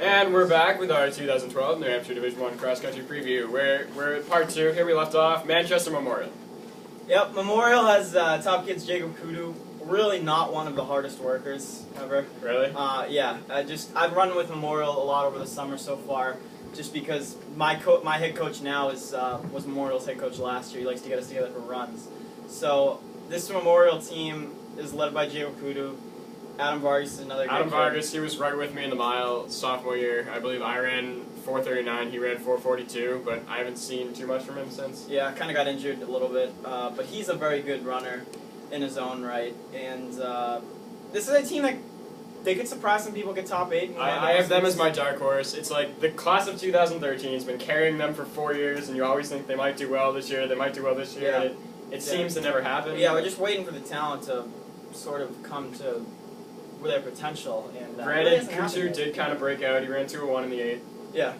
And we're back with our 2012 New Hampshire Division I cross country preview. We're at part 2. Here we left off. Manchester Memorial. Yep, Memorial has top kids Jacob Kudu. Really not one of the hardest workers ever. Really? Yeah. I've run with Memorial a lot over the summer so far, just because my head coach now was Memorial's head coach last year. He likes to get us together for runs. So this Memorial team is led by Jacob Kudu. Adam Vargas is another Adam good Vargas, he was right with me in the mile sophomore year. I believe I ran 4:39, he ran 4:42, but I haven't seen too much from him since. Yeah, kind of got injured a little bit, but he's a very good runner in his own right. And this is a team that they could surprise some people, get top 8. I have them as my dark horse. It's like the class of 2013 has been carrying them for 4 years, and you always think they might do well this year, Yeah. and it seems to never happen. Yeah, we're just waiting for the talent to sort of come to their potential. And Granted, Kutu did kind of break out. He ran 2:01 in the 8. Yeah.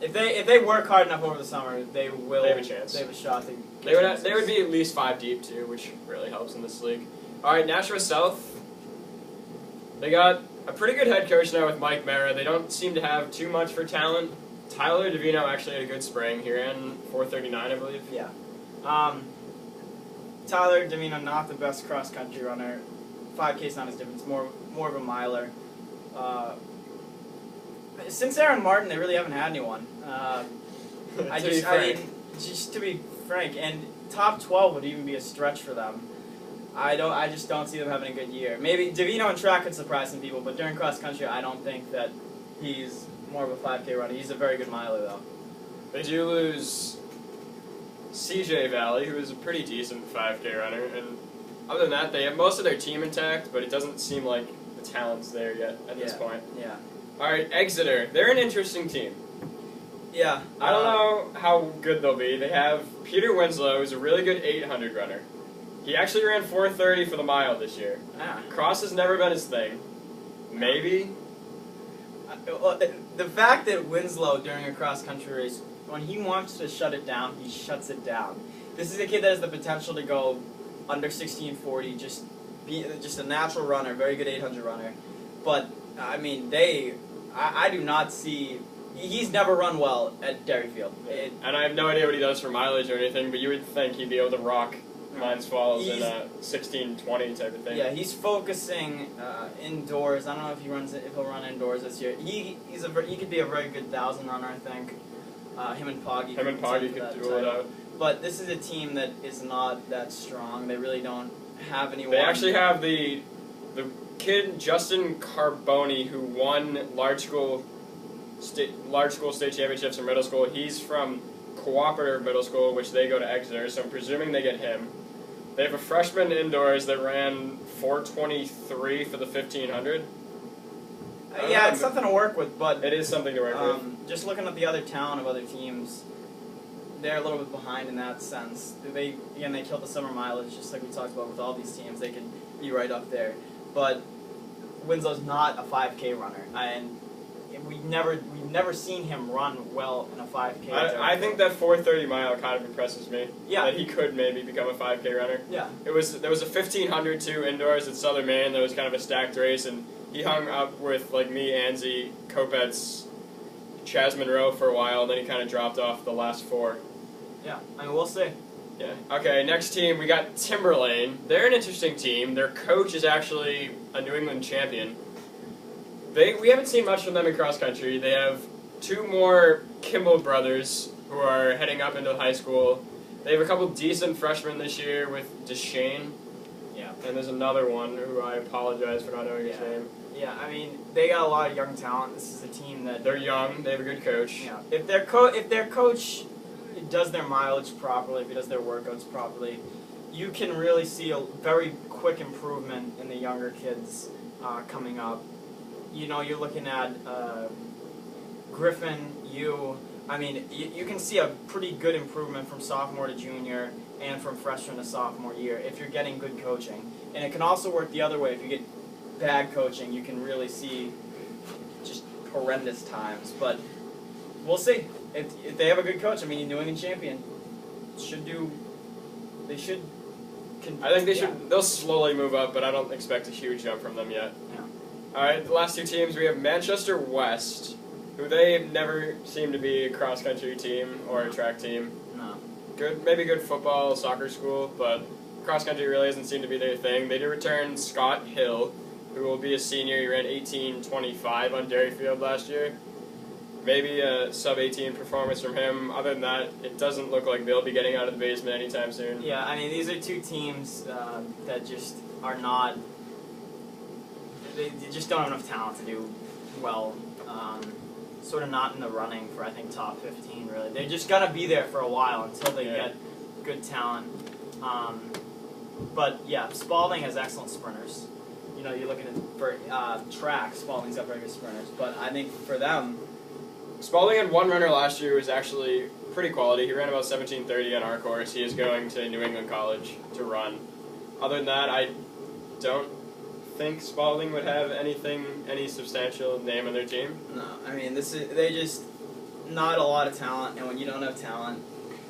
If they work hard enough over the summer, they will. They have a chance. They have a shot. They would be at least 5 deep too, which really helps in this league. All right, Nashua South. They got a pretty good head coach now with Mike Mara. They don't seem to have too much for talent. Tyler Davino actually had a good spring. He ran 4:39, I believe. Yeah. Tyler Davino, not the best cross country runner. 5K's not as different. It's more of a miler. Since Aaron Martin, they really haven't had anyone. Just to be frank, and top 12 would even be a stretch for them. I just don't see them having a good year. Maybe Davino in track could surprise some people, but during cross country, I don't think that he's more of a 5K runner. He's a very good miler, though. They do lose CJ Valley, who is a pretty decent 5K runner, and other than that, they have most of their team intact, but it doesn't seem like the talent's there yet at this point. Yeah. All right, Exeter. They're an interesting team. Yeah. I don't know how good they'll be. They have Peter Winslow, who's a really good 800 runner. He actually ran 4:30 for the mile this year. Cross has never been his thing. Maybe. The fact that Winslow, during a cross-country race, when he wants to shut it down, he shuts it down. This is a kid that has the potential to go under 16:40, just a natural runner, very good 800 runner. But, I mean, I do not see... He's never run well at Derryfield. And I have no idea what he does for mileage or anything, but you would think he'd be able to rock Mines Falls in a 16:20 type of thing. Yeah, he's focusing indoors. I don't know if he'll run indoors this year. He could be a very good 1,000 runner, I think. Him and Poggy could do it out. But this is a team that is not that strong. They really don't have anyone. They actually have the kid Justin Carboni, who won large school state championships in middle school. He's from Cooperative Middle School, which they go to Exeter, so I'm presuming they get him. They have a freshman indoors that ran 4:23 for the 1500. Yeah, it's something to work with, but it is something to work with. Just looking at the other talent of other teams, they're a little bit behind in that sense. They killed the summer mileage, just like we talked about with all these teams. They could be right up there, but Winslow's not a 5K runner, and we've never seen him run well in a 5K. I think that 4:30 mile kind of impresses me. Yeah, that he could maybe become a 5K runner. Yeah, there was a 1500 too indoors at Southern Maine. That was kind of a stacked race, and he hung up with like me, Anzi, Kopetz, Chaz Monroe for a while, and then he kind of dropped off the last 4. Yeah, I mean, we'll see. Yeah. Okay, next team, we got Timberlane. They're an interesting team. Their coach is actually a New England champion. We haven't seen much from them in cross country. They have 2 more Kimball brothers who are heading up into high school. They have a couple decent freshmen this year with Deshane. Yeah. And there's another one who I apologize for not knowing his name. Yeah, I mean, they got a lot of young talent. This is a team that... They're young. They have a good coach. Yeah. If their coach does their mileage properly, if he does their workouts properly, you can really see a very quick improvement in the younger kids coming up. You know, you're looking at Griffin, I mean, you can see a pretty good improvement from sophomore to junior and from freshman to sophomore year if you're getting good coaching. And it can also work the other way. If you get bad coaching, you can really see just horrendous times. But we'll see. If they have a good coach, I mean, New England champion, I think they should. They'll slowly move up, but I don't expect a huge jump from them yet. Yeah. All right, the last 2 teams, we have Manchester West. who they never seem to be a cross-country team or a track team. No. Maybe good football, soccer school, but cross-country really doesn't seem to be their thing. They do return Scott Hill, who will be a senior. He ran 18:25 on Dairy Field last year. Maybe a sub-18 performance from him. Other than that, it doesn't look like they'll be getting out of the basement anytime soon. Yeah, I mean, these are two teams that just are not. They just don't have enough talent to do well. Sort of not in the running for, I think, top 15, really. They're just going to be there for a while until they get good talent. But, yeah, Spalding has excellent sprinters. You know, you're looking at for track, Spalding's got very good sprinters. But I think for them... Spalding had one runner last year who was actually pretty quality. He ran about 17:30 on our course. He is going to New England College to run. Other than that, I don't think Spalding would have any substantial name on their team. No, I mean, they just not a lot of talent, and when you don't have talent,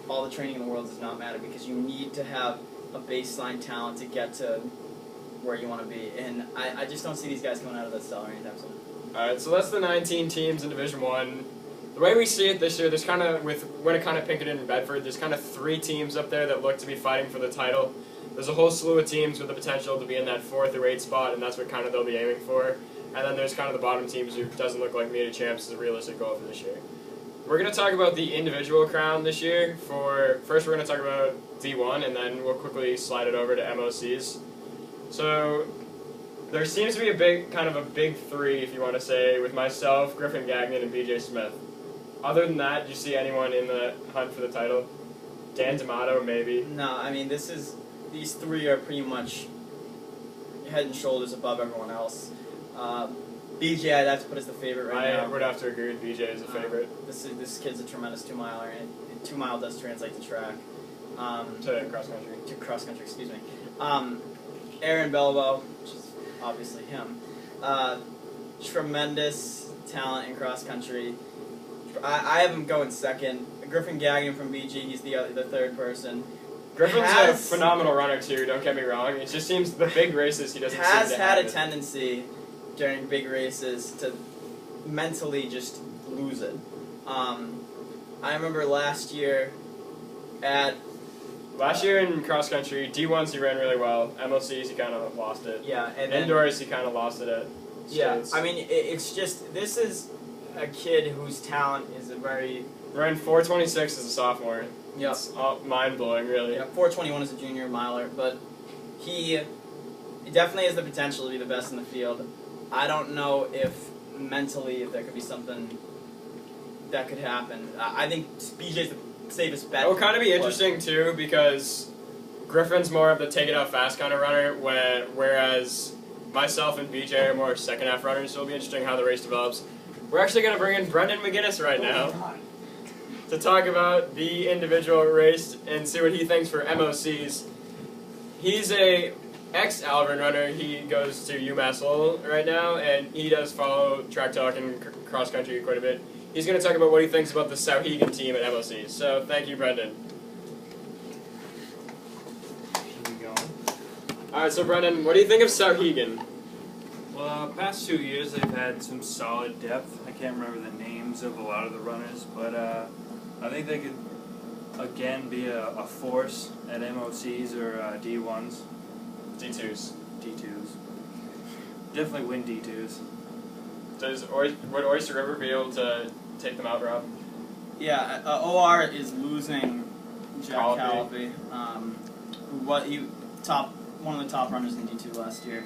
all the training in the world does not matter because you need to have a baseline talent to get to where you want to be, and I just don't see these guys coming out of the cellar anytime soon. All right, so that's the 19 teams in Division One. The way we see it this year, there's kind of with Winnicott, Pinkerton, and Bedford. There's kind of 3 teams up there that look to be fighting for the title. There's a whole slew of teams with the potential to be in that 4th or 8th spot, and that's what kind of they'll be aiming for. And then there's kind of the bottom teams who doesn't look like media champs is a realistic goal for this year. We're going to talk about the individual crown this year. First, we're going to talk about D1, and then we'll quickly slide it over to MOCs. So there seems to be a big 3, if you want to say, with myself, Griffin Gagnon, and BJ Smith. Other than that, do you see anyone in the hunt for the title? Dan D'Amato, maybe. No, I mean, these 3 are pretty much head and shoulders above everyone else. BJ, I'd have to put as the favorite right now. I would have to agree with BJ as a favorite. This kid's a tremendous 2-miler, and 2-mile does translate to track. To cross-country. To cross-country, excuse me. Aaron Bellabo, which is obviously him. Tremendous talent in cross-country. I have him going second. Griffin Gagnon from BG, he's the 3rd person. Griffin's a phenomenal runner too, don't get me wrong. It just seems the big races he doesn't seem to have. Has had a tendency during big races to mentally just lose it. I remember last year in cross country, D1s he ran really well. MLCs he kind of lost it. Yeah, and indoors he kind of lost it at states. Yeah, I mean it's just this is a kid whose talent is a very ran 4:26 as a sophomore. Yeah, it's mind blowing, really. Yeah, 4:21 as a junior miler, but he definitely has the potential to be the best in the field. I don't know if mentally if there could be something that could happen. I think BJ's the safest bet. It will kind of be interesting too because Griffin's more of the take it out fast kind of runner, whereas myself and BJ are more second half runners. So it'll be interesting how the race develops. We're actually going to bring in Brendan McGinnis right now to talk about the individual race and see what he thinks for MOCs. He's a ex-Alvin runner. He goes to UMass Lowell right now, and he does follow track talk and cross country quite a bit. He's going to talk about what he thinks about the Souhegan team at MOCs. So thank you, Brendan. Keep it going. All right, so Brendan, what do you think of Souhegan? Well, past 2 years they've had some solid depth. I can't remember the names of a lot of the runners, but I think they could again be a force at MOCs or D1s. D2s. D2s. Definitely win D2s. Would Oyster River be able to take them out, Rob? Yeah, OR is losing Jack Calapy, one of the top runners in D2 last year.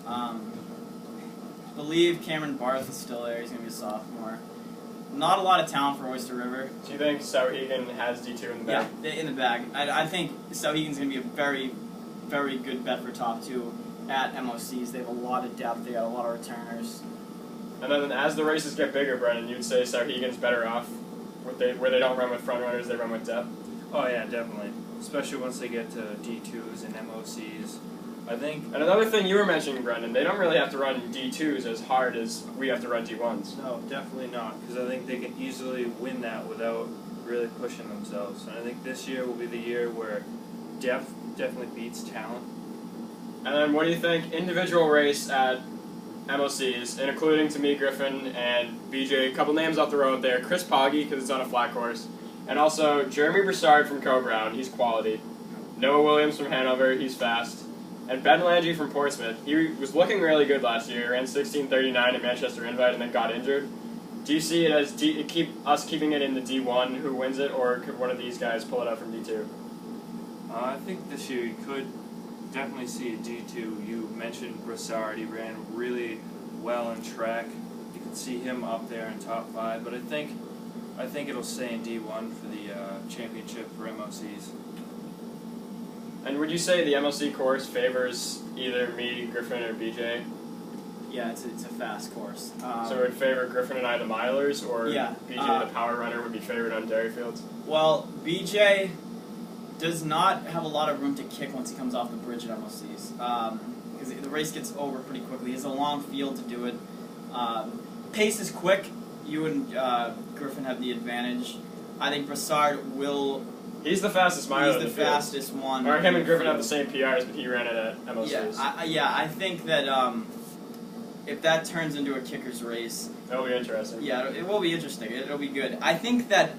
I believe Cameron Barth is still there. He's going to be a sophomore. Not a lot of talent for Oyster River. Do you think Souhegan has D2 in the bag? Yeah, in the bag. I think Souhegan's going to be a very, very good bet for top 2 at MOCs. They have a lot of depth. They got a lot of returners. And then as the races get bigger, Brendan, you'd say Souhegan's better off where they don't run with front runners, they run with depth? Oh yeah, definitely. Especially once they get to D2s and MOCs. I think. And another thing you were mentioning, Brendan, they don't really have to run D2s as hard as we have to run D1s. No, definitely not, because I think they can easily win that without really pushing themselves. And I think this year will be the year where depth definitely beats talent. And then what do you think individual race at MOCs, and including to me, Griffin, and BJ, a couple names off the road there. Chris Pogge, because it's on a flat course. And also Jeremy Broussard from Co-Brown, he's quality. Noah Williams from Hanover, he's fast. And Ben Lange from Portsmouth, he was looking really good last year, ran 16:39 at Manchester Invite and then got injured. Do you see it as keeping it in the D1 who wins it, or could one of these guys pull it out from D2? I think this year you could definitely see a D2. You mentioned Broussard, he ran really well in track. You could see him up there in top 5, but I think it'll stay in D1 for the championship for MOCs. And would you say the MLC course favors either me, Griffin, or BJ? Yeah, it's a fast course. So it would favor Griffin and I the milers, or yeah, BJ the power runner would be favored on Dairyfields? Well, BJ does not have a lot of room to kick once he comes off the bridge at MLCs. Because the race gets over pretty quickly. He has a long field to do it. Pace is quick. You and Griffin have the advantage. I think Broussard will... He's the fastest miler. He's the fastest one. Or him and Griffin have the same PRs, but he ran it at MLCs. I think that if that turns into a kicker's race... That'll be interesting. Yeah, it will be interesting. It'll be good. I think that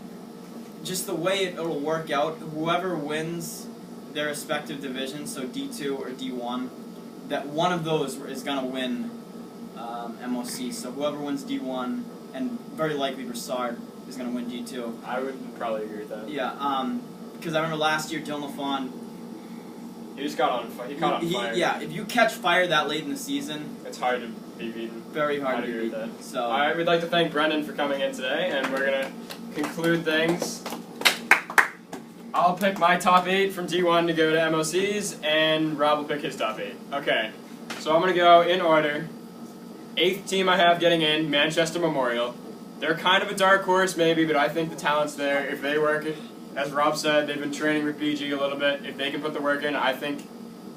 just the way it'll work out, whoever wins their respective divisions, so D2 or D1, that one of those is going to win MOC. So whoever wins D1, and very likely Broussard, is going to win D2. I would probably agree with that. Yeah, because I remember last year, Dylan LaFawn... He just got on fire. He caught on fire. Yeah, if you catch fire that late in the season... It's hard to be beaten. Very hard to agree beat. with that. So, all right, we'd like to thank Brendan for coming in today, and we're going to conclude things. I'll pick my top 8 from D1 to go to MOCs, and Rob will pick his top 8. Okay, so I'm going to go in order. 8th team I have getting in, Manchester Memorial. They're kind of a dark horse maybe, but I think the talent's there. If they work it, as Rob said, they've been training with BG a little bit. If they can put the work in, I think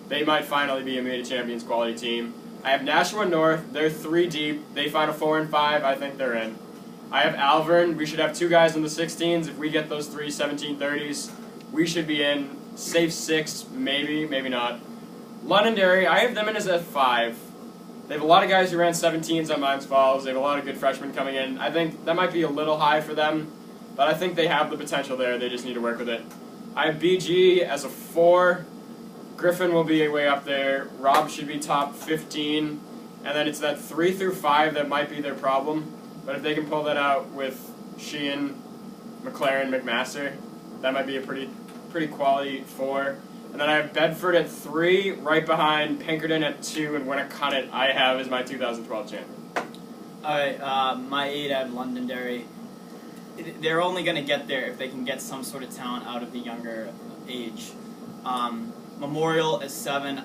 they might finally be a Made of Champions quality team. I have Nashua North. They're 3 deep. They find a 4 and 5. I think they're in. I have Alvern. We should have 2 guys in the 16s. If we get those 3 1730s, we should be in. Safe 6, maybe, maybe not. Londonderry, I have them in as a 5. They have a lot of guys who ran 17s on Mines Falls. They have a lot of good freshmen coming in. I think that might be a little high for them, but I think they have the potential there. They just need to work with it. I have BG as a 4. Griffin will be way up there. Rob should be top 15. And then it's that 3 through 5 that might be their problem. But if they can pull that out with Sheehan, McLaren, McMaster, that might be a pretty quality 4. And then I have Bedford at 3, right behind Pinkerton at 2, and Winnicott I have as my 2012 champion. Alright, my 8, I have Londonderry. They're only going to get there if they can get some sort of talent out of the younger age. Memorial is 7.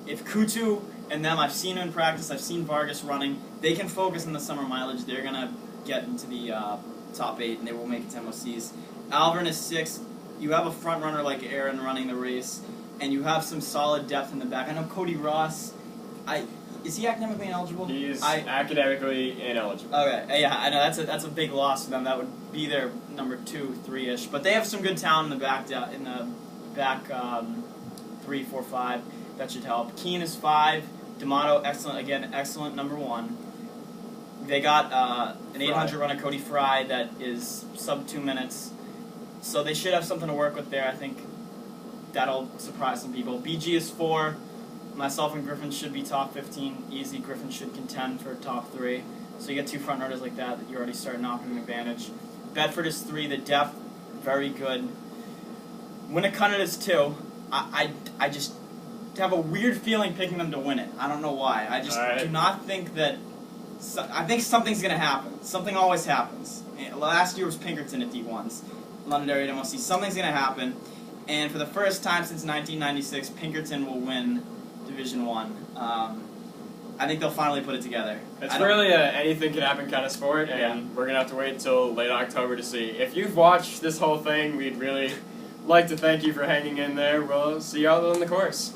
If Kutu and them, I've seen in practice, I've seen Vargas running, they can focus on the summer mileage, they're going to get into the top 8 and they will make it to MOCs. Alvern is 6. You have a front runner like Aaron running the race, and you have some solid depth in the back. I know Cody Ross, is he academically ineligible? He's academically ineligible. Okay, yeah, I know that's a big loss for them. That would be their number 2, 3-ish. But they have some good talent in the back 3, 4, 5. That should help. Keene is 5. D'Amato, excellent number 1. They got an 800 runner, Cody Fry, that is sub 2 minutes. So they should have something to work with there. I think that'll surprise some people. BG is 4. Myself and Griffin should be top 15. Easy. Griffin should contend for top 3. So you get 2 front runners like that you're already starting off with an advantage. Bedford is 3. The depth, very good. Winnicott is 2. I just have a weird feeling picking them to win it. I don't know why. I just do not think that... I think something's going to happen. Something always happens. Last year was Pinkerton at D1s. Londonderry at MLC. Something's going to happen. And for the first time since 1996, Pinkerton will win Division 1. I think they'll finally put it together. It's really a anything can happen kind of sport, and we're going to have to wait until late October to see. If you've watched this whole thing, we'd really like to thank you for hanging in there. We'll see you all on the course.